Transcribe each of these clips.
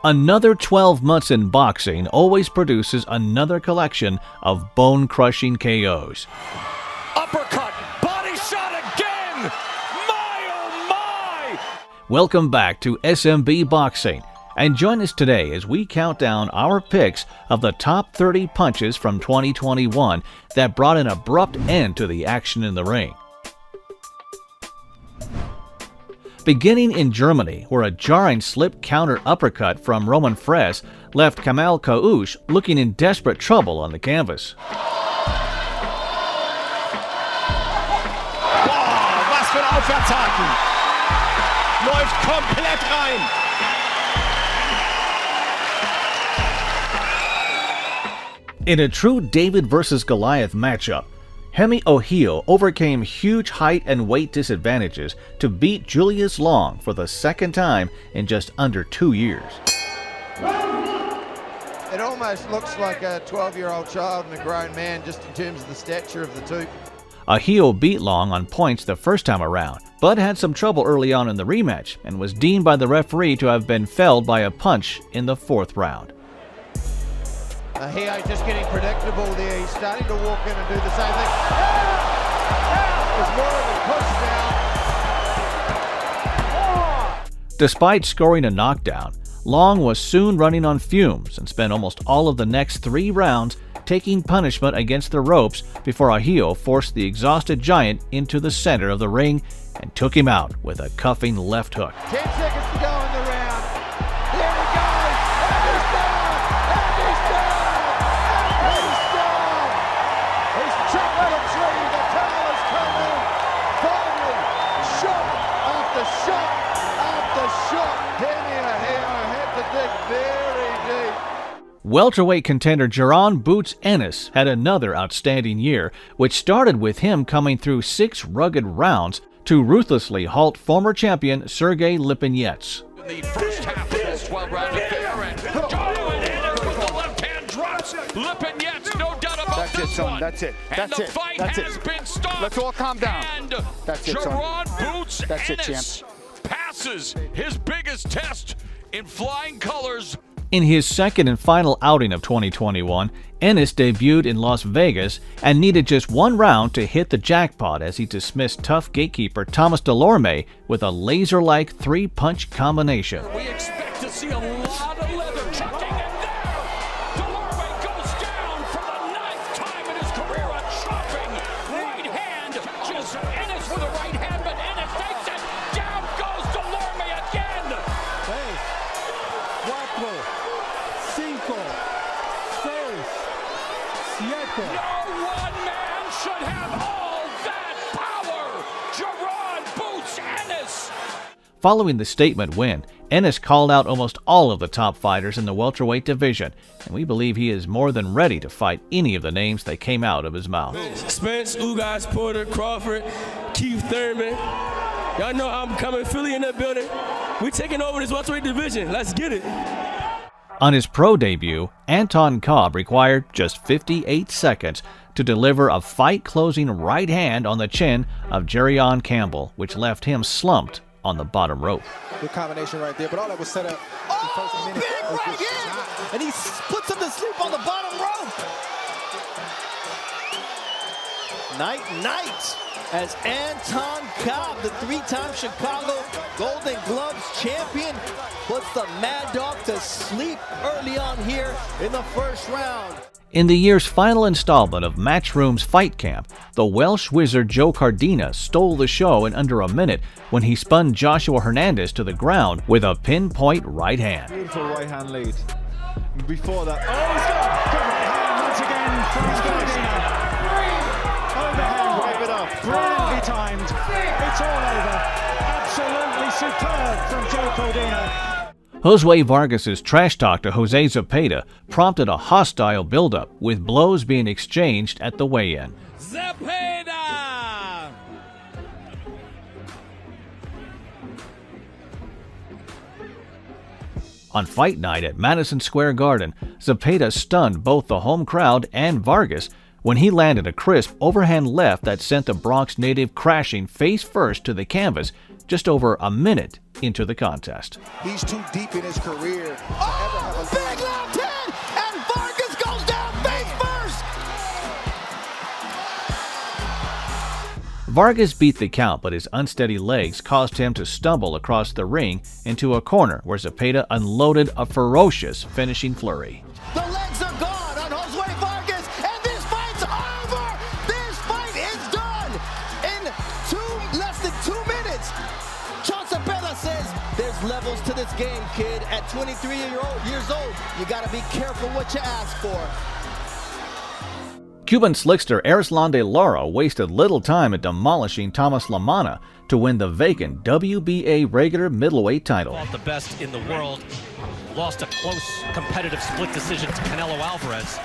Another 12 months in boxing always produces another collection of bone-crushing KOs. Uppercut, body shot again! My oh my! Welcome back to SMB Boxing, and join us today as we count down our picks of the top 30 punches from 2021 that brought an abrupt end to the action in the ring. Beginning in Germany, where a jarring slip counter uppercut from Roman Fres left Kamal Kaush looking in desperate trouble on the canvas. Wow, was für ein Aufwärtshaken! Läuft komplett rein! In a true David versus Goliath matchup, Hemi Ohio overcame huge height and weight disadvantages to beat Julius Long for the second time in just under 2 years. It almost looks like a 12-year-old child and a grown man just in terms of the stature of the two. Ohio beat Long on points the first time around, but had some trouble early on in the rematch and was deemed by the referee to have been felled by a punch in the 4th round. Ohio just getting predictable there. He's starting to walk in and do the same thing. There's more of a push down. Despite scoring a knockdown, Long was soon running on fumes and spent almost all of the next 3 rounds taking punishment against the ropes before Ohio forced the exhausted giant into the center of the ring and took him out with a cuffing left hook. 10 seconds to go in the round. Here he goes. And he's down. And he's down. And he's down. He's chopped a tree. The towel has come in. Finally, shot after shot after shot. Hemi Ohio had to dig very deep. Welterweight contender Jaron Boots Ennis had another outstanding year, which started with him coming through 6 rugged rounds to ruthlessly halt former champion Sergey Lipinets. The first half of this 12-round affair, and Ennis with the left hand drops. Lipinets, no doubt about this one. one. That's it. And That's the it. fight That's has it. been stopped. Let's all calm down. And That's it, son. Jaron Boots That's it, Ennis passes his biggest test in flying colors. In his second and final outing of 2021, Ennis debuted in Las Vegas and needed just 1 round to hit the jackpot as he dismissed tough gatekeeper Thomas Delorme with a laser-like 3-punch combination. We expect to see a lot of leather chucking, and there, Delorme goes down for the 9th time in his career. A chopping right hand. Just Ennis with a right hand, but Ennis takes it. Down goes Delorme again. 4, 5, 6, 7. No one man should have all that power. Jaron Boots Ennis. Following the statement win, Ennis called out almost all of the top fighters in the welterweight division, and we believe he is more than ready to fight any of the names that came out of his mouth. Spence, Ugas, Porter, Crawford, Keith Thurman. Y'all know I'm coming. Philly in that building. We taking over this welterweight division. Let's get it. On his pro debut, Anton Cobb required just 58 seconds to deliver a fight-closing right hand on the chin of Jerrion Campbell, which left him slumped on the bottom rope. Good combination right there, but all that was set up. Oh, big right hand! And he puts him to sleep on the bottom rope. Night, as Anton Cobb, the 3-time Chicago Golden Gloves champion, puts the Mad Dog to sleep early on here in the 1st round. In the year's final installment of Matchroom's Fight Camp, the Welsh wizard Joe Cardina stole the show in under a minute when he spun Joshua Hernandez to the ground with a pinpoint right hand. Beautiful right hand lead. Before that, Good right hand once again from Cardina. Overhand, wave it up. brilliantly timed. It's all over. Absolutely superb from Joe Cardina. Josue Vargas's trash talk to Jose Zepeda prompted a hostile buildup, with blows being exchanged at the weigh-in. Zepeda! On fight night at Madison Square Garden, Zepeda stunned both the home crowd and Vargas when he landed a crisp overhand left that sent the Bronx native crashing face first to the canvas just over a minute into the contest. He's too deep in his career. Oh, big left hand, and Vargas goes down face first. Vargas beat the count, but his unsteady legs caused him to stumble across the ring into a corner where Zepeda unloaded a ferocious finishing flurry. The legs are gone on Jose Vargas, and this fight's over! This fight is done in less than 2 minutes. Zepeda says there's levels to this game, kid. At 23 years old, you gotta be careful what you ask for. Cuban slickster Arislan de Lara wasted little time at demolishing Thomas Lamanna to win the vacant WBA regular middleweight title. Fought the best in the world, lost a close competitive split decision to Canelo Alvarez.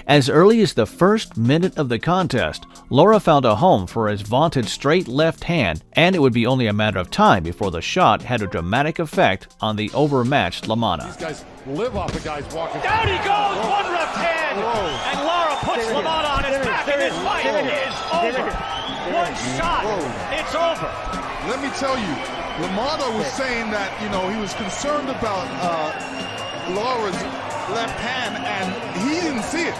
As early as the first minute of the contest, Lara found a home for his vaunted straight left hand, and it would be only a matter of time before the shot had a dramatic effect on the overmatched Lamanna. These guys live off the guys walking. Down he goes, one left hand, and Lara puts Lamanna on his back, and his fight is over. One shot, it's over. Let me tell you, Lamanna was saying that, you know, he was concerned about Lara's left hand, and he didn't see it.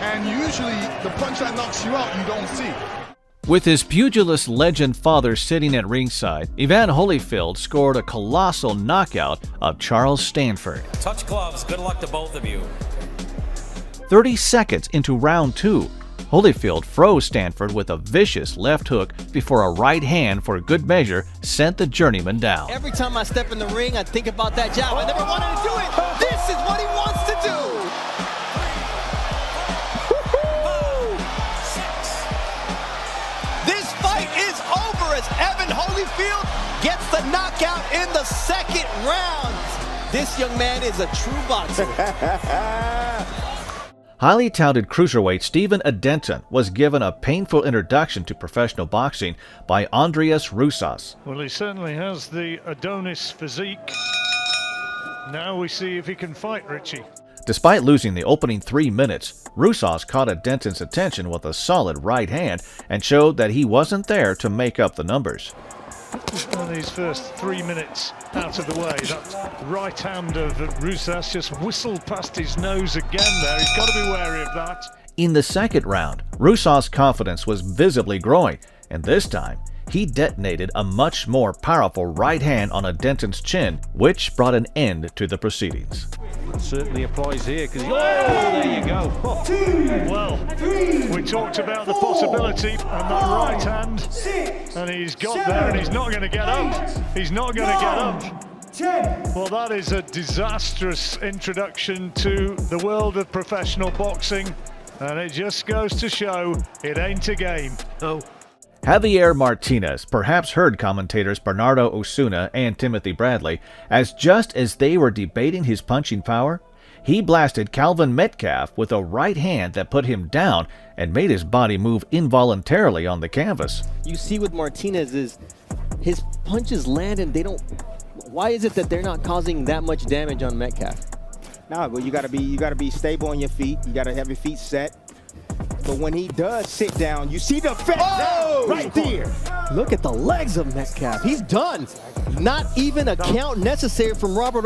And usually, the punch that knocks you out, you don't see. With his pugilist legend father sitting at ringside, Ivan Holyfield scored a colossal knockout of Charles Stanford. Touch gloves, good luck to both of you. 30 seconds into round 2, Holyfield froze Stanford with a vicious left hook before a right hand for good measure sent the journeyman down. Every time I step in the ring, I think about that jab. I never wanted to do it. This is what he wants to do. This fight is over as Evan Holyfield gets the knockout in the second round. This young man is a true boxer. Highly touted cruiserweight Stephen Adenton was given a painful introduction to professional boxing by Andreas Rousas. Well, he certainly has the Adonis physique. Now we see if he can fight Richie. Despite losing the opening 3 minutes, Rousas caught Adenton's attention with a solid right hand and showed that he wasn't there to make up the numbers. And these first 3 minutes out of the way, that right hand of Rousas just whistled past his nose again there. He's got to be wary of that. In the second round, Rousas' confidence was visibly growing, and this time, he detonated a much more powerful right hand on Adenton's chin, which brought an end to the proceedings. It certainly applies here, because there you go. Well, we talked about the possibility and that right hand, and he's got there, and he's not going to get up. He's not going to get up. Well, that is a disastrous introduction to the world of professional boxing, and it just goes to show it ain't a game. Oh. Javier Martinez perhaps heard commentators Bernardo Osuna and Timothy Bradley as just as they were debating his punching power, he blasted Calvin Metcalf with a right hand that put him down and made his body move involuntarily on the canvas. You see with Martinez is his punches land and they don't. Why is it that they're not causing that much damage on Metcalf? No, but you gotta be stable on your feet. You gotta have your feet set. But when he does sit down, you see the effect right there. Look at the legs of Metcalf. He's done. Not even a count necessary from Robert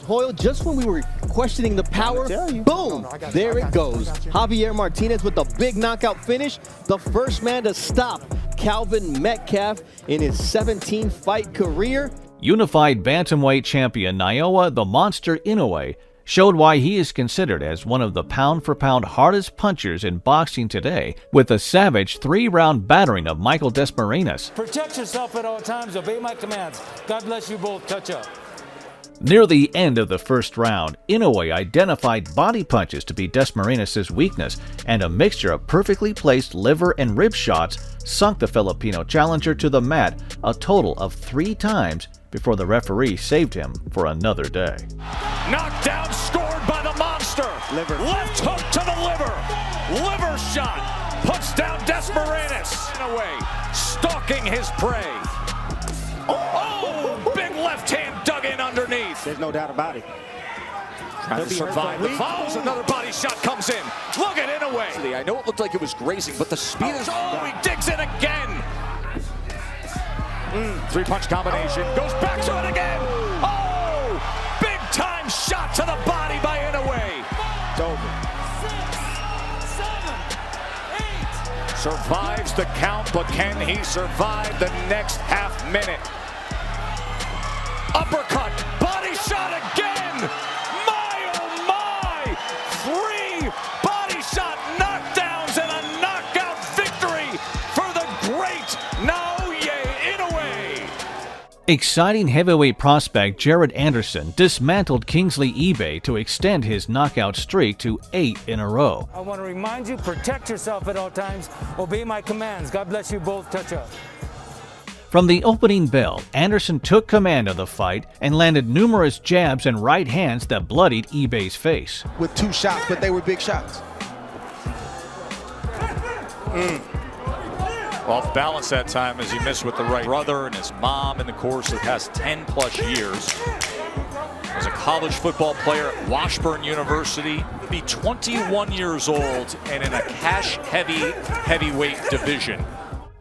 Hoyle. Just when we were questioning the power, boom, there it goes. Javier Martinez with the big knockout finish. The first man to stop Calvin Metcalf in his 17-fight career. Unified bantamweight champion Naoya the Monster Inoue showed why he is considered as one of the pound-for-pound hardest punchers in boxing today, with a savage 3-round battering of Michael Desmarinas. Protect yourself at all times. Obey my commands. God bless you both. Touch up. Near the end of the first round, Inoue identified body punches to be Desmarinas' weakness, and a mixture of perfectly placed liver and rib shots sunk the Filipino challenger to the mat a total of 3 times before the referee saved him for another day. Knockdown scored by the monster. Left hook to the liver. Liver shot. Puts down Desmarinas. Away. Stalking his prey. Oh, big left hand dug in underneath. There's no doubt about it. Trying to survive the falls. Another body shot comes in. Look at Inoue. I know it looked like it was grazing, but the speed is... Oh, he digs in again. Three-punch combination. Goes back to it again. Oh! Big-time shot to the body by Inoue. It's over. 6, 7, 8. Survives the count, but can he survive the next half minute? Uppercut. Body shot again. My, oh my. 3 body shot knockdowns and a knockout victory for the great Naoya Inoue. Exciting heavyweight prospect Jared Anderson dismantled Kingsley eBay to extend his knockout streak to 8 in a row. I want to remind you, protect yourself at all times. Obey my commands. God bless you both. Touch up. From the opening bell, Anderson took command of the fight and landed numerous jabs and right hands that bloodied eBay's face. With 2 shots, but they were big shots. Off balance that time as he missed with the right. Brother and his mom in the course of the past 10+ years. Was a college football player at Washburn University. Be 21 years old and in a cash-heavy heavyweight division.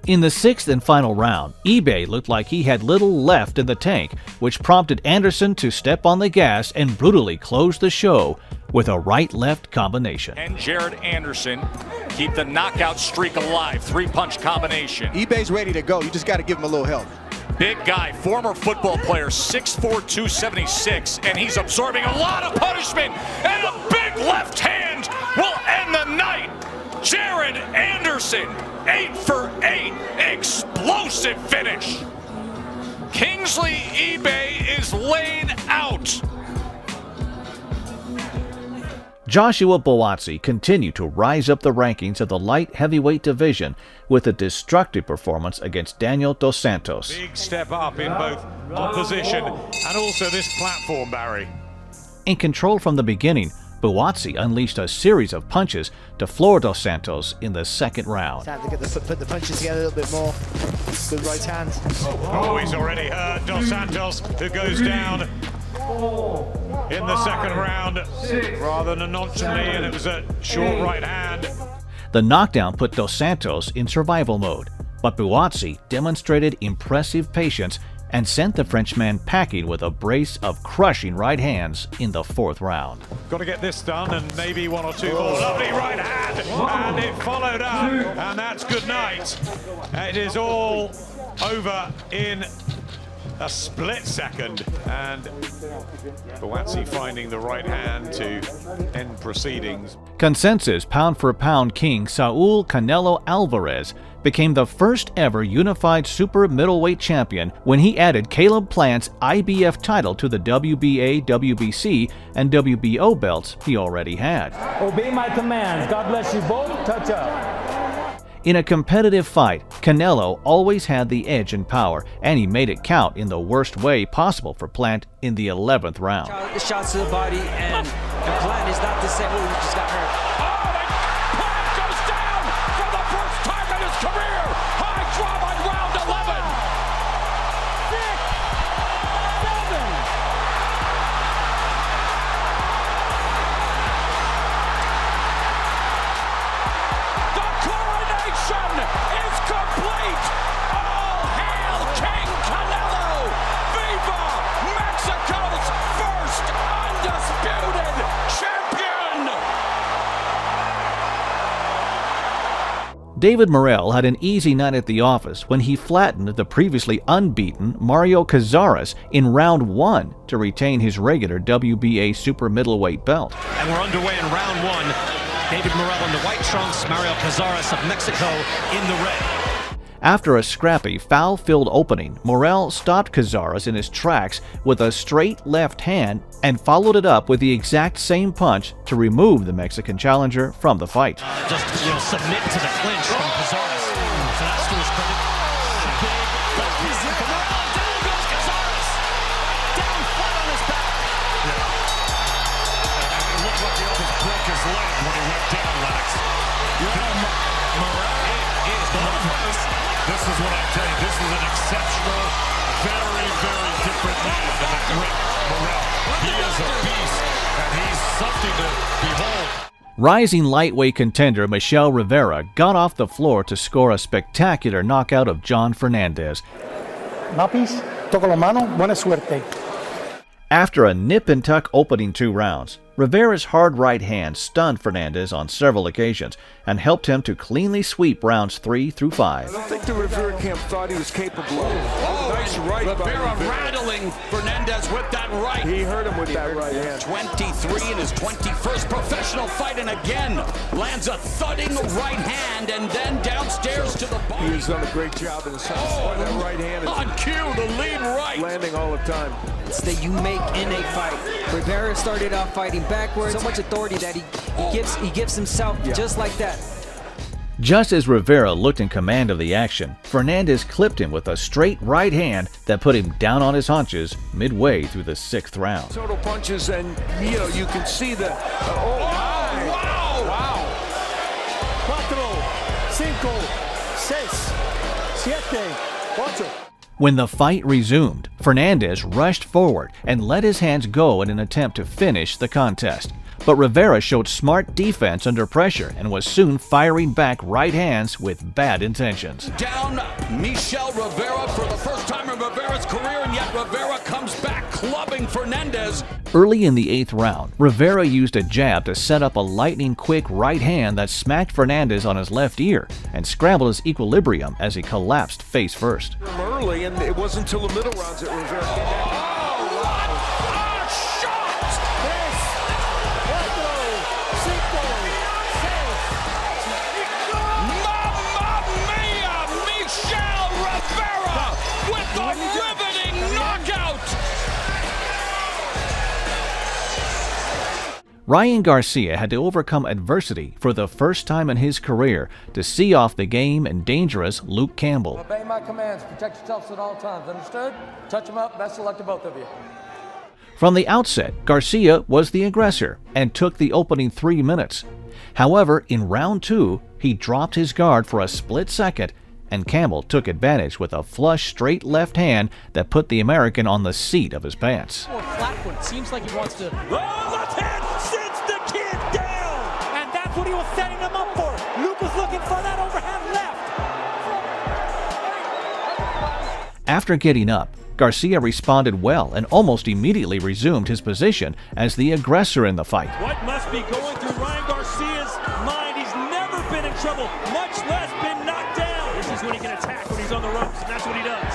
In the 6th and final round, eBay looked like he had little left in the tank, which prompted Anderson to step on the gas and brutally close the show with a right-left combination. And Jared Anderson keep the knockout streak alive. 3-punch combination. eBay's ready to go. You just got to give him a little help. Big guy, former football player, 6'4", 276, and he's absorbing a lot of punishment. And a big left hand will end the night. Jared Anderson, 8 for 8, explosive finish. Kingsley eBay is laid out. Joshua Buatsi continued to rise up the rankings of the light heavyweight division with a destructive performance against Daniel Dos Santos. Big step up in both opposition and also this platform, Barry. In control from the beginning, Buatsi unleashed a series of punches to floor Dos Santos in the 2nd round. Time to put the punches together a little bit more. Good right hand. Oh, he's already hurt Dos Santos, who goes down in the 2nd round rather than nonchalantly, and it was a short right hand. The knockdown put Dos Santos in survival mode, but Buatsi demonstrated impressive patience and sent the Frenchman packing with a brace of crushing right hands in the 4th round. Got to get this done and maybe 1 or 2 more. Lovely right hand, and it followed up, and that's good night. It is all over in a split second, and Buatsi finding the right hand to end proceedings. Consensus pound-for-pound king Saul Canelo Alvarez became the first ever unified super middleweight champion when he added Caleb Plant's IBF title to the WBA, WBC, and WBO belts he already had. Obey my commands. God bless you both. Touch up. In a competitive fight, Canelo always had the edge in power, and he made it count in the worst way possible for Plant in the 11th round. The shots to the body, and Plant is not the same. Oh, he just got hurt. Plant goes down for the first time in his career. High drop on round 11. 6, 7. Is complete. All hail King Canelo. Viva Mexico's first undisputed champion. David Morrell had an easy night at the office when he flattened the previously unbeaten Mario Cazares in round 1 to retain his regular WBA super middleweight belt. And we're underway in round 1. David Morrell in the white trunks, Mario Cazares of Mexico in the red. After a scrappy, foul-filled opening, Morrell stopped Cazares in his tracks with a straight left hand and followed it up with the exact same punch to remove the Mexican challenger from the fight. Just submit to the clinch from Cazares. So that's to his credit. Big left hand from Morrell. Down goes Cazares. Down flat on his back. It looked like he almost broke his leg when he went down, Lex. Morrell is the most. This is what I tell you. This is an exceptional, very, very different man than the great Morrell. He is a beast, and he's something to behold. Rising lightweight contender Michel Rivera got off the floor to score a spectacular knockout of John Fernandez. Lápiz, toca la mano, buena suerte. After a nip-and-tuck opening 2 rounds, Rivera's hard right hand stunned Fernandez on several occasions and helped him to cleanly sweep rounds 3 through 5. I think the Rivera camp thought he was capable of it. Nice right by Rivera rattling Fernandez with that right. He hurt him with that right hand. 23 in his 21st professional fight, and again lands a thudding right hand, and then downstairs to the body. He's done a great job in his house. That right hand is on cue, the lead right. landing all the time. It's that you make in a fight. Rivera started off fighting backwards. So much authority that he gives himself just like that. Just as Rivera looked in command of the action, Fernandez clipped him with a straight right hand that put him down on his haunches midway through the 6th round. Total punches, and you can see the. Wow! 4, 5, 6, 7, 8. When the fight resumed, Fernandez rushed forward and let his hands go in an attempt to finish the contest. But Rivera showed smart defense under pressure and was soon firing back right hands with bad intentions. Down Michel Rivera for the first time in Rivera's career, and yet Rivera comes back clubbing Fernandez. Early in the 8th round, Rivera used a jab to set up a lightning-quick right hand that smacked Fernandez on his left ear and scrambled his equilibrium as he collapsed face first. Early, and it wasn't until the middle rounds that Rivera came back. Ryan Garcia had to overcome adversity for the first time in his career to see off the game and dangerous Luke Campbell. Obey my commands. Protect yourselves at all times. Understood? Touch them up. Best of luck to both of you. From the outset, Garcia was the aggressor and took the opening 3 minutes. However, in round 2, he dropped his guard for a split second, and Campbell took advantage with a flush straight left hand that put the American on the seat of his pants. More flat-footed. Seems like he wants to. Left hand sends the kid down, and that's what he was setting him up for. Luke was looking for that overhand left. After getting up, Garcia responded well and almost immediately resumed his position as the aggressor in the fight. What must be going through Ryan Garcia's mind? He's never been in trouble, much less been knocked down. This is when he can attack when he's on the ropes, and that's what he does.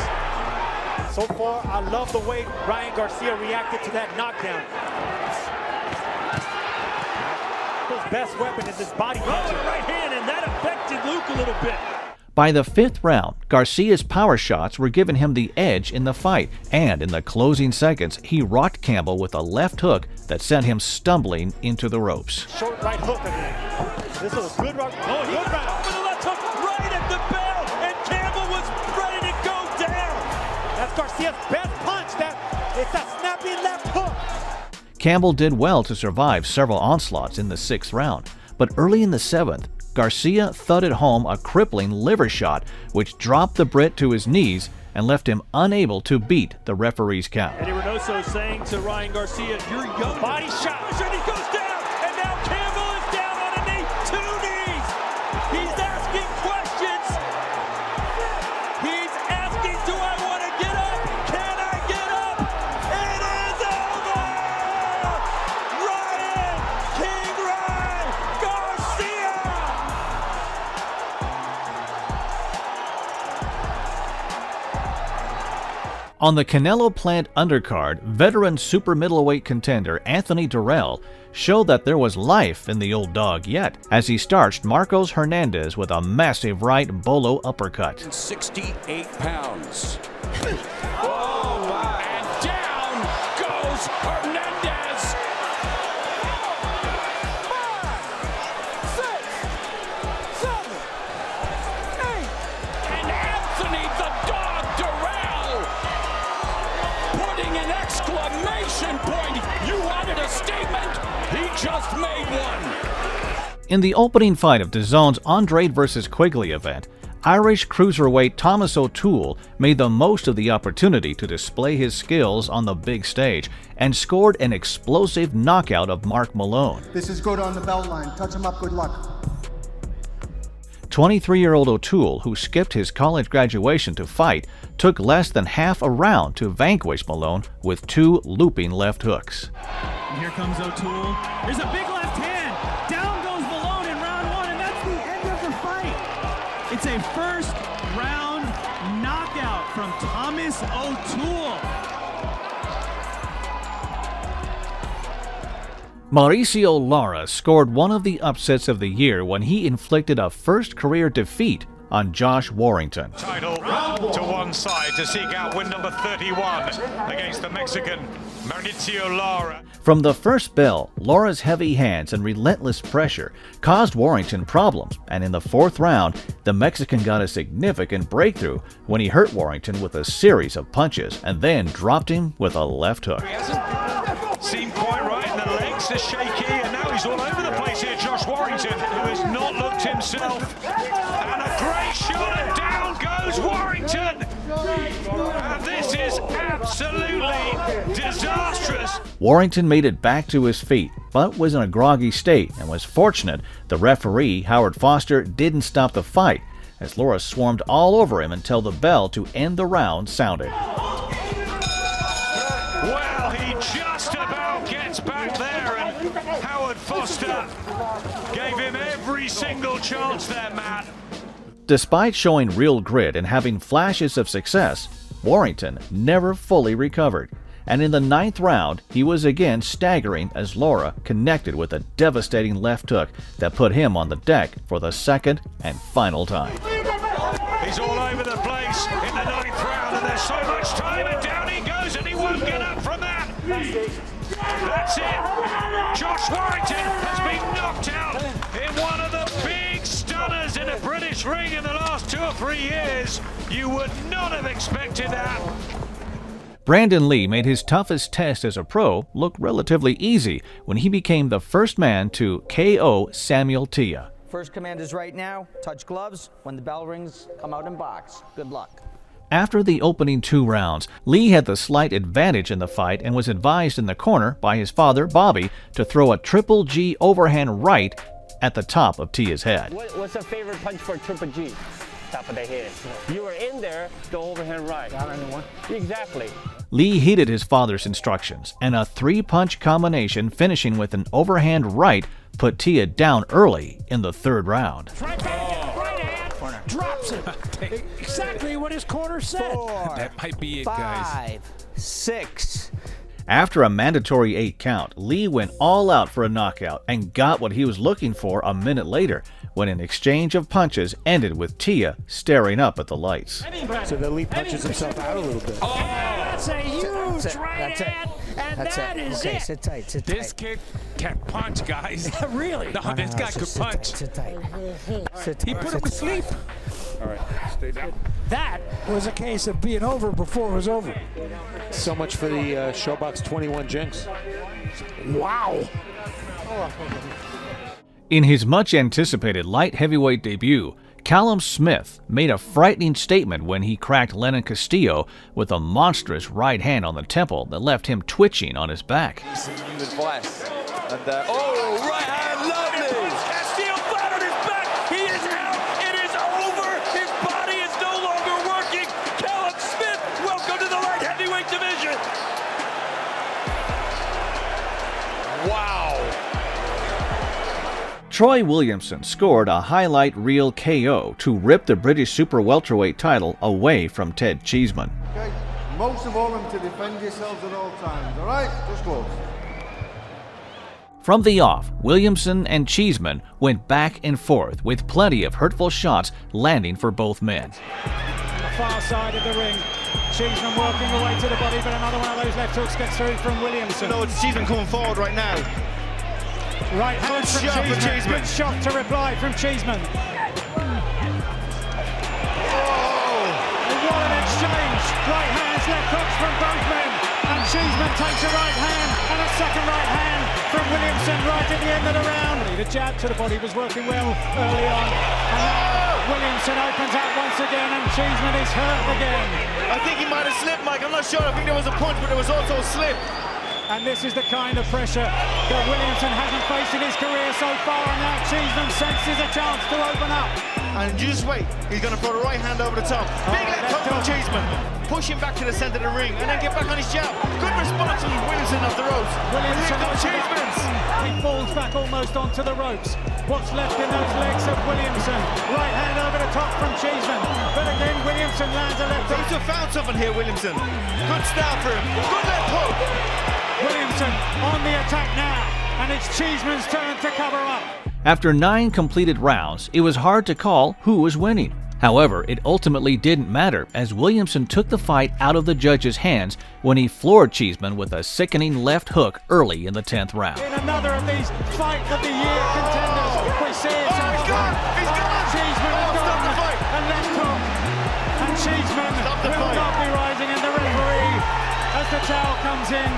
So far, I love the way Ryan Garcia reacted to that knockdown. His best weapon is his body punch. Right hand, and that affected Luke a little bit. By the 5th round, Garcia's power shots were giving him the edge in the fight, and in the closing seconds, he rocked Campbell with a left hook that sent him stumbling into the ropes. Short right hook again. This is a good right. Oh, he got over the left hook right at the bell, and Campbell was ready to go down. That's Garcia's best punch. It's a snappy left hook. Campbell did well to survive several onslaughts in the 6th round, but early in the 7th, Garcia thudded home a crippling liver shot, which dropped the Brit to his knees and left him unable to beat the referee's count. Eddie Reynoso saying to Ryan Garcia, "You're young." Body shot, and he goes down, and now Campbell is down on a knee, 2 knees. He's asking questions. He's asking, "Do I want to get up? Can I get up?" It is over. Ryan King Ryan Garcia. On the Canelo Plant undercard, veteran super middleweight contender Anthony Durrell showed that there was life in the old dog yet, as he starched Marcos Hernandez with a massive right bolo uppercut. 68 pounds. Oh, wow. And down goes Hernandez. 5, 6, 7, 8. And Anthony the Dog Durrell putting an exclamation point. You wanted a statement? He just made one. In the opening fight of DAZN's Andrade vs. Quigley event, Irish cruiserweight Thomas O'Toole made the most of the opportunity to display his skills on the big stage and scored an explosive knockout of Mark Malone. This is good on the belt line. Touch him up. Good luck. 23-year-old O'Toole, who skipped his college graduation to fight, took less than half a round to vanquish Malone with 2 looping left hooks. And here comes O'Toole. There's a big left hand. Down goes Malone in round 1, and that's the end of the fight. It's a first round knockout from Thomas O'Toole. Mauricio Lara scored one of the upsets of the year when he inflicted a first career defeat on Josh Warrington. Title to one side to seek out win number 31 against the Mexican Mauricio Lara. From the first bell, Lara's heavy hands and relentless pressure caused Warrington problems, and in the 4th round, the Mexican got a significant breakthrough when he hurt Warrington with a series of punches and then dropped him with a left hook. He hasn't seemed quite right in the legs, is shaky, and now he's all over the place here, Josh Warrington, who has not looked himself. And a great shot, and down goes Warrington! And this is absolutely disastrous. Warrington made it back to his feet, but was in a groggy state and was fortunate the referee, Howard Foster, didn't stop the fight, as Lara swarmed all over him until the bell to end the round sounded. Well, he just about gets back there, and Howard Foster gave him every single chance there, Matt. Despite showing real grit and having flashes of success, Warrington never fully recovered, and in the 9th round, he was again staggering as Lara connected with a devastating left hook that put him on the deck for the 2nd and final time. He's all over the place in the 9th round, and there's so much time, and down he goes, and he won't get up from that. That's it. Josh Warrington has been knocked out in one of the big stunners in a British ring in the last 2 or 3 years. You would not have expected that. Brandon Lee made his toughest test as a pro look relatively easy when he became the first man to KO Samuel Tia. First command is right now, touch gloves. When the bell rings, come out and box. Good luck. After the opening 2 rounds, Lee had the slight advantage in the fight and was advised in the corner by his father, Bobby, to throw a Triple G overhand right at the top of Tia's head. What's a favorite punch for Triple G? Top of the head. You were in there, the overhand right. Got anyone? Exactly. Lee heeded his father's instructions, and a 3-punch combination finishing with an overhand right put Tia down early in the 3rd round. Right hand, drops it. Exactly what his corner said. 4, that might be it, 5, 6. After a mandatory 8 count, Lee went all out for a knockout and got what he was looking for a minute later, when an exchange of punches ended with Tia staring up at the lights. So then Lee punches himself out a little bit. Oh, that's a huge right hand, and that is it. Sit tight, sit tight. This kid can punch, guys. Really? No, this guy could punch. Sit tight. He put him to sleep. All right, stay down. That was a case of being over before it was over. So much for the Showbox 21 jinx. Wow. In his much-anticipated light heavyweight debut, Callum Smith made a frightening statement when he cracked Lennon Castillo with a monstrous right hand on the temple that left him twitching on his back. Advice. And, right hand, lovely! Castillo flat on his back. He is out. It is over. His body is no longer working. Callum Smith, welcome to the light heavyweight division. Wow. Troy Williamson scored a highlight reel KO to rip the British super welterweight title away from Ted Cheeseman. Okay, most of all, to defend yourselves at all times, all right? Just close. From the off, Williamson and Cheeseman went back and forth with plenty of hurtful shots landing for both men. The far side of the ring. Cheeseman working away to the body, but another one of those left hooks gets through from Williamson. No, it's Cheeseman coming forward right now. Right hand from Cheeseman. Good shot to reply from Cheeseman. Oh! And what an exchange. Right hands, left hooks from both men. And Cheeseman takes a right hand and a second right hand from Williamson right at the end of the round. The jab to the body was working well early on. And now Williamson opens out once again and Cheeseman is hurt again. I think he might have slipped, Mike. I'm not sure. I think there was a punch, but there was also a slip. And this is the kind of pressure that Williamson hasn't faced in his career so far, and now Cheeseman senses a chance to open up. and you just wait. He's going to throw the right hand over the top. Big left hook from Cheeseman. Push him back to the center of the ring and then get back on his jab. Good response from Williamson off the ropes. Williamson he falls back almost onto the ropes. What's left in those legs of Williamson? Right hand over the top from Cheeseman. But again, Williamson lands a left hook. He's found something here, Williamson. Good start for him. Good left hook. Williamson on the attack now, and it's Cheeseman's turn to cover up. After 9 completed rounds, it was hard to call who was winning. However, it ultimately didn't matter as Williamson took the fight out of the judges' hands when he floored Cheeseman with a sickening left hook early in the 10th round. In another of these Fight of the Year contenders, we see it. He's gone! Cheeseman has got the fight. A left hook, and Cheeseman will not be rising, and the referee, as the towel comes in,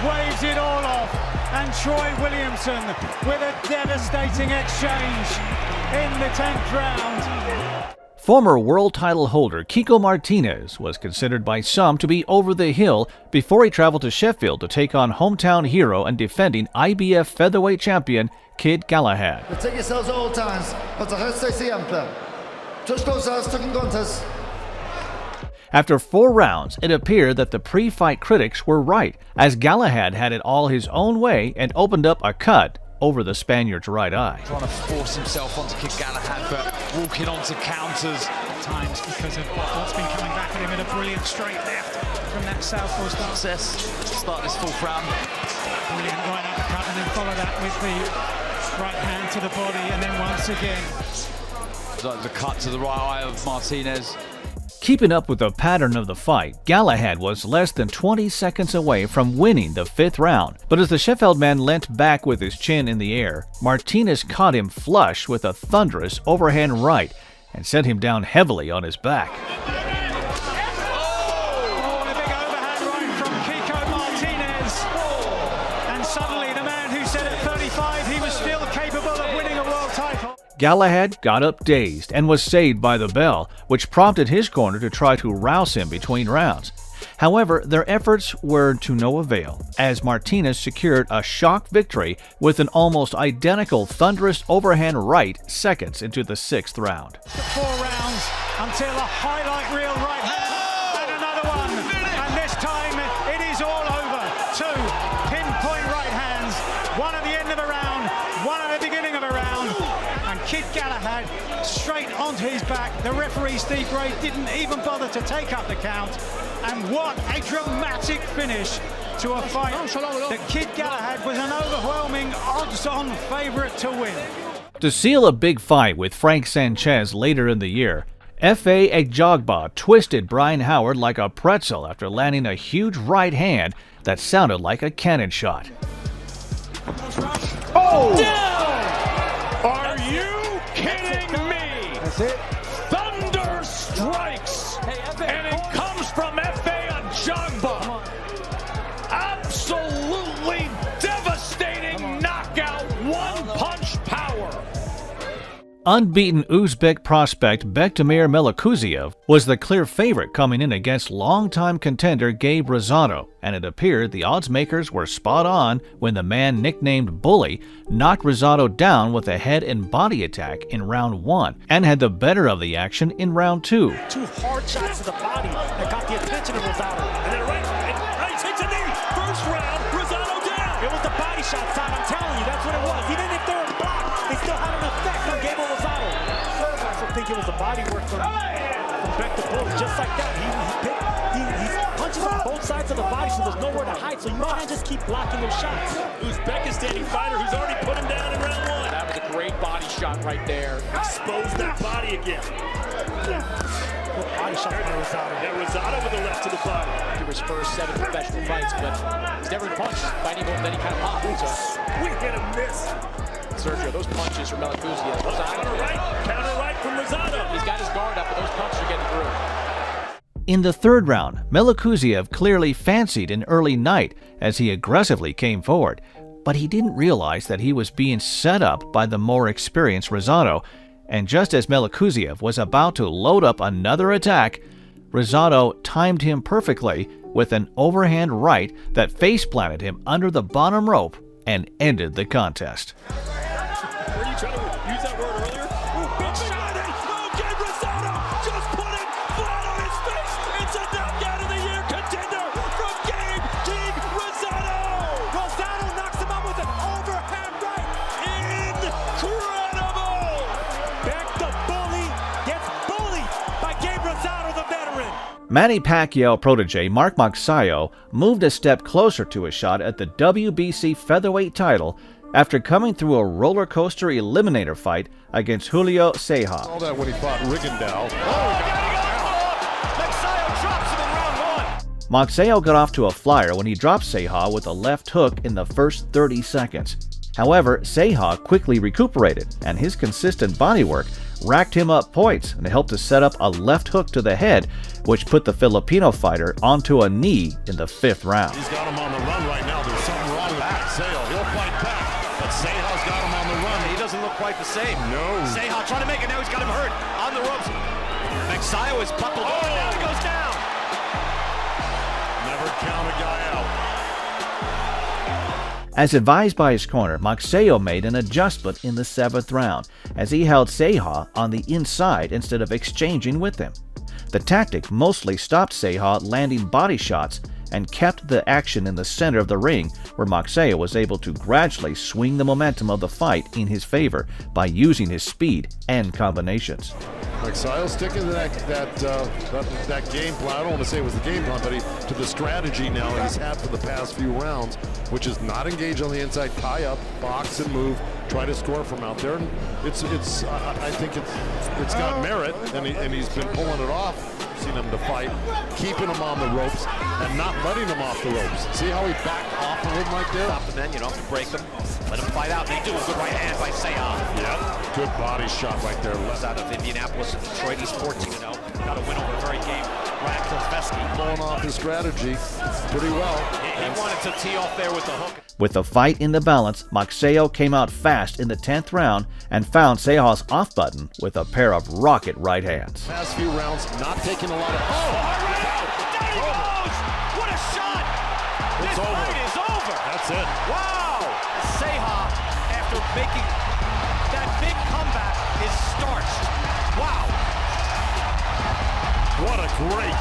waves it all off. And Troy Williamson with a devastating exchange in the 10th round. Former world title holder Kiko Martinez was considered by some to be over the hill before he traveled to Sheffield to take on hometown hero and defending IBF featherweight champion Kid Galahad. Take yourselves at all times. After 4 rounds, it appeared that the pre-fight critics were right, as Galahad had it all his own way and opened up a cut over the Spaniard's right eye. Trying to force himself onto Kid Galahad, but walking onto counters. At times because of what's been coming back at him in a brilliant straight left from that southpaw start. Success to start this 4th round. Brilliant right uppercut and then follow that with the right hand to the body and then once again. Like the cut to the right eye of Martinez. Keeping up with the pattern of the fight, Galahad was less than 20 seconds away from winning the 5th round. But as the Sheffield man leant back with his chin in the air, Martinez caught him flush with a thunderous overhand right and sent him down heavily on his back. Oh, and a big overhand right from Kiko Martinez. And suddenly the man who said at 35 he was still capable of winning a world title. Galahad got up dazed and was saved by the bell, which prompted his corner to try to rouse him between rounds. However, their efforts were to no avail, as Martinez secured a shock victory with an almost identical thunderous overhand right seconds into the 6th round. 4 rounds until a highlight reel right hand and another one. And this time it is all over. 2 pinpoint right hands, one at the end of a round, one at the beginning of a round. And Kid Galahad straight onto his back. The referee, Steve Gray, didn't even bother to take up the count. And what a dramatic finish to a fight that Kid Galahad was an overwhelming odds-on favorite to win. To seal a big fight with Frank Sanchez later in the year, F.A. Egjogba twisted Brian Howard like a pretzel after landing a huge right hand that sounded like a cannon shot. Oh! Down! Are you kidding me? That's it. Thunder strikes, and it comes from F.A. Egjogba. Absolutely devastating knockout, one-punch power. Unbeaten Uzbek prospect Bektemir Melikuziev was the clear favorite coming in against longtime contender Gabe Rosado, and it appeared the odds makers were spot on when the man nicknamed Bully knocked Rosado down with a head and body attack in round 1 and had the better of the action in round 2. 2 hard shots to the body that got the attention of Rosado. And then right takes a knee. First round, Rosado down. It was the body shot time, I'm telling you, that's what it was. Even if they were blocked, they still had an effect on Gabe Rosado. I also think it was the body work from Beck to Bully, just like that. He punches on both sides of the body, so there's nowhere to hide. So you can't just keep blocking those shots. Uzbekistani fighter who's already put him down in round 1. That was a great body shot right there. Expose that body again. Good body shot by Rosado. Yeah, Rosado with a left to the body. To his first 7 professional fights, but he's never been punched by any kind of pop. So. We hit a miss. Sergio, those punches from Melikuziev. Counter right from Rosado. He's got his guard up, but those punches are getting through. In the 3rd round, Melikuziev clearly fancied an early night as he aggressively came forward, but he didn't realize that he was being set up by the more experienced Rosado, and just as Melikuziev was about to load up another attack, Rosado timed him perfectly with an overhand right that face-planted him under the bottom rope and ended the contest. Were you trying to use that word earlier? Ooh, big shot, Manny Pacquiao protege Mark Magsayo moved a step closer to a shot at the WBC featherweight title after coming through a roller coaster eliminator fight against Julio Ceja. All that when he fought Rigondeaux. Magsayo drops him in round 1. Magsayo got off to a flyer when he dropped Ceja with a left hook in the first 30 seconds. However, Ceja quickly recuperated, and his consistent bodywork racked him up points and helped to set up a left hook to the head, which put the Filipino fighter onto a knee in the 5th round. He's got him on the run right now. There's something wrong with Ceja. He'll fight back, but Ceja's got him on the run. He doesn't look quite the same. No. Ceja trying to make it. Now he's got him hurt on the ropes. Magsayo is buckled. Oh, now he goes down. Never count a guy out. As advised by his corner, Magsayo made an adjustment in the 7th round as he held Ceja on the inside instead of exchanging with him. The tactic mostly stopped Ceja landing body shots and kept the action in the center of the ring, where Magsayo was able to gradually swing the momentum of the fight in his favor by using his speed and combinations. Magsayo sticking to that game plan. I don't want to say it was the game plan, but to the strategy now that he's had for the past few rounds, which is not engage on the inside, tie up, box and move, try to score from out there. And I think it's got merit, and he's been pulling it off. Seen him to fight, keeping him on the ropes and not letting him off the ropes. See how he backed off of him right there? Stop them then, you don't have to break them. Let him fight out. They do a good right hand by Ceja. Yep, good body shot right there. He's out of Indianapolis and Detroit. He's 14-0. Got a win over a very game. Ryan Kilsveski. Pulling off his strategy pretty well. He wanted to tee off there with the hook. With the fight in the balance, Magsayo came out fast in the 10th round and found Ceja's off button with a pair of rocket right hands. Past few rounds, not taking a lot of... Oh, there he goes! What a shot! This fight is over! That's it. Wow! Ceja, after making that big comeback, is starched. Wow! What a great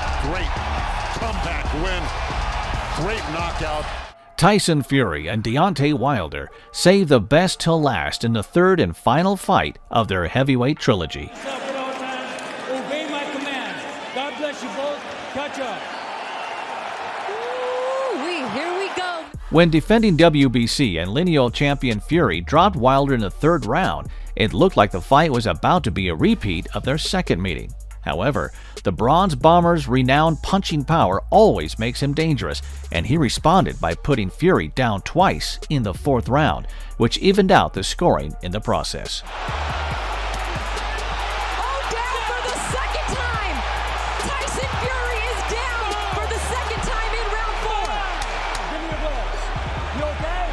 comeback win. Great knockout. Tyson Fury and Deontay Wilder saved the best till last in the 3rd and final fight of their heavyweight trilogy. Obey my command. God bless you both. Catch up. Here we go. When defending WBC and lineal champion Fury dropped Wilder in the 3rd round, it looked like the fight was about to be a repeat of their 2nd meeting. However, the Bronze Bomber's renowned punching power always makes him dangerous, and he responded by putting Fury down twice in the 4th round, which evened out the scoring in the process. Oh, down for the 2nd time! Tyson Fury is down for the 2nd time in round 4. Give me a ball. You okay?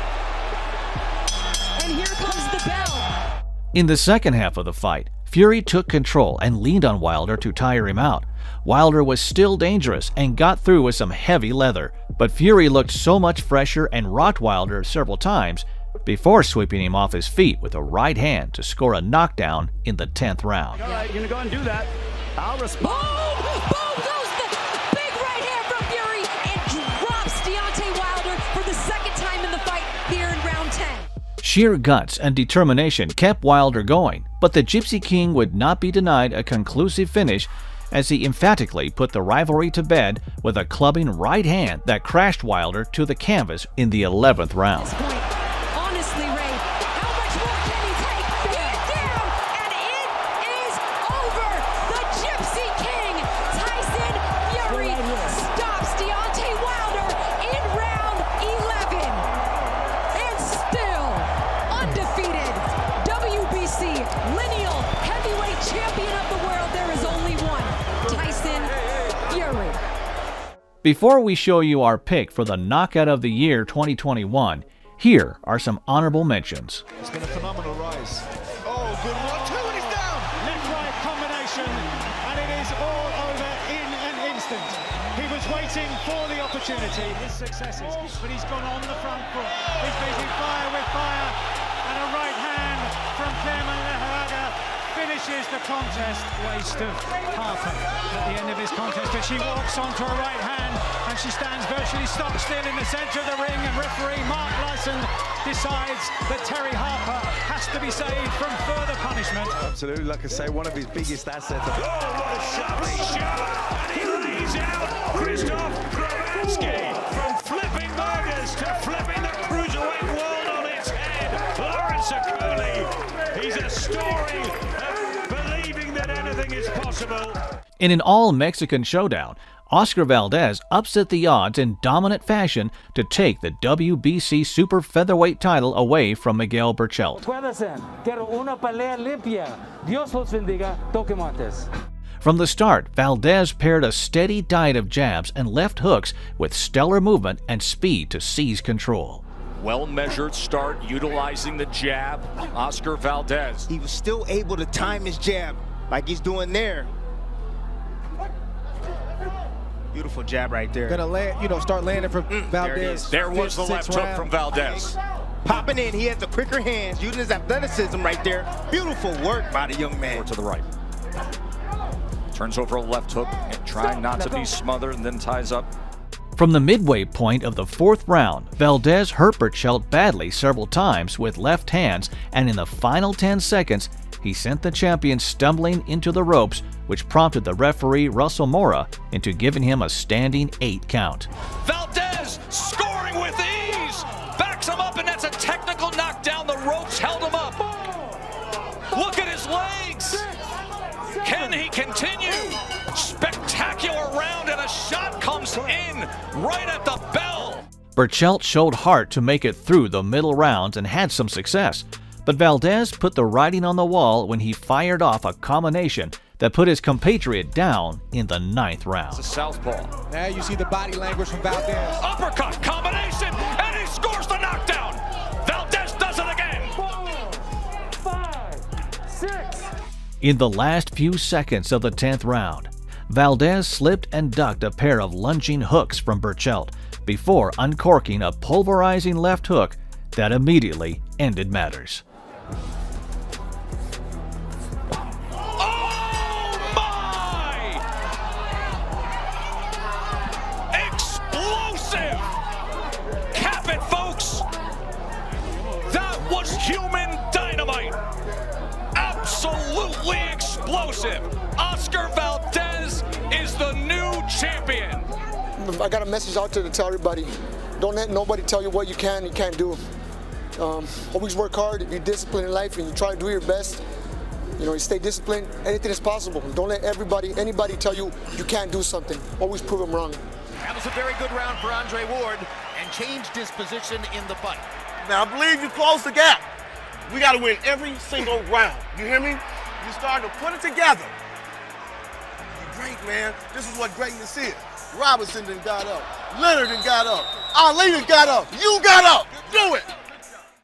And here comes the bell. In the 2nd half of the fight, Fury took control and leaned on Wilder to tire him out. Wilder was still dangerous and got through with some heavy leather, but Fury looked so much fresher and rocked Wilder several times before sweeping him off his feet with a right hand to score a knockdown in the 10th round. All right, you're going to go and do that. I'll respond. Boom goes the big right hand from Fury and drops Deontay Wilder for the 2nd time in the fight here in round 10. Sheer guts and determination kept Wilder going, but the Gypsy King would not be denied a conclusive finish as he emphatically put the rivalry to bed with a clubbing right hand that crashed Wilder to the canvas in the 11th round. Honestly, Ray, how much more can he take? He's down, and it is over. The Gypsy King, Tyson Fury, stops Deontay Wilder in round 11. And still undefeated WBC lineal heavyweight champion of the world, there is only one, Tyson Fury. Before we show you our pick for the Knockout of the Year 2021, here are some honorable mentions. It's been a phenomenal rise. Oh, good one, 2, and he's down. Left-right combination, and it is all over in an instant. He was waiting for the opportunity. His successes, but he's gone on the front foot. He's beating fire with fire, and a right hand from Clermont Lehaga finishes the contest. Waste of Harper at the end of his contest, but she walks onto a right hand, and she stands virtually stock still in the center of the ring, and referee Mark Lyson decides that Terry Harper has to be saved from further punishment. Absolutely, like I say, one of his biggest assets. Oh, what a shot! He He's out. Christoph Krasinski from flipping burgers to flipping the cruiserweight world on its head. Lawrence Akuli. He's a story of believing that anything is possible. In an all-Mexican showdown, Oscar Valdez upset the odds in dominant fashion to take the WBC Super Featherweight title away from Miguel Berchelt. From the start, Valdez paired a steady diet of jabs and left hooks with stellar movement and speed to seize control. Well-measured start, utilizing the jab. Oscar Valdez. He was still able to time his jab like he's doing there. Beautiful jab right there. Gonna land, start landing from Valdez. There was the left hook from Valdez. Popping in, he has the quicker hands, using his athleticism right there. Beautiful work by the young man. To the right. Turns over a left hook and trying not to be smothered, and then ties up. From the midway point of the fourth round, Valdez hurt Berchelt badly several times with left hands, and in the final 10 seconds, he sent the champion stumbling into the ropes, which prompted the referee Russell Mora into giving him a standing 8 count. Valdez scoring with ease! Backs him up, and that's a technical knockdown. The ropes held him up. Look at his legs! Can he continue? Spectacular round, and a shot comes in right at the bell. Berchelt showed heart to make it through the middle rounds and had some success, but Valdez put the writing on the wall when he fired off a combination that put his compatriot down in the 9th round. It's a southpaw. Now you see the body language from Valdez. Uppercut combination, and he scores the knockdown. Valdez does it again. 4, 5, 6. In the last few seconds of the 10th round, Valdez slipped and ducked a pair of lunging hooks from Berchelt before uncorking a pulverizing left hook that immediately ended matters. Explosive! Cap it, folks! That was human dynamite! Absolutely explosive! Oscar Valdez is the new champion! I got a message out there to tell everybody. Don't let nobody tell you what you can't do. Always work hard, be disciplined in life, and you try to do your best. You stay disciplined, anything is possible. Don't let anybody tell you you can't do something. Always prove them wrong. That was a very good round for Andre Ward and changed his position in the fight. Now, I believe you closed the gap. We got to win every single round. You hear me? You start to put it together. You're great, man. This is what greatness is. Robinson done got up. Leonard done got up. Ali done got up. You got up. Do it.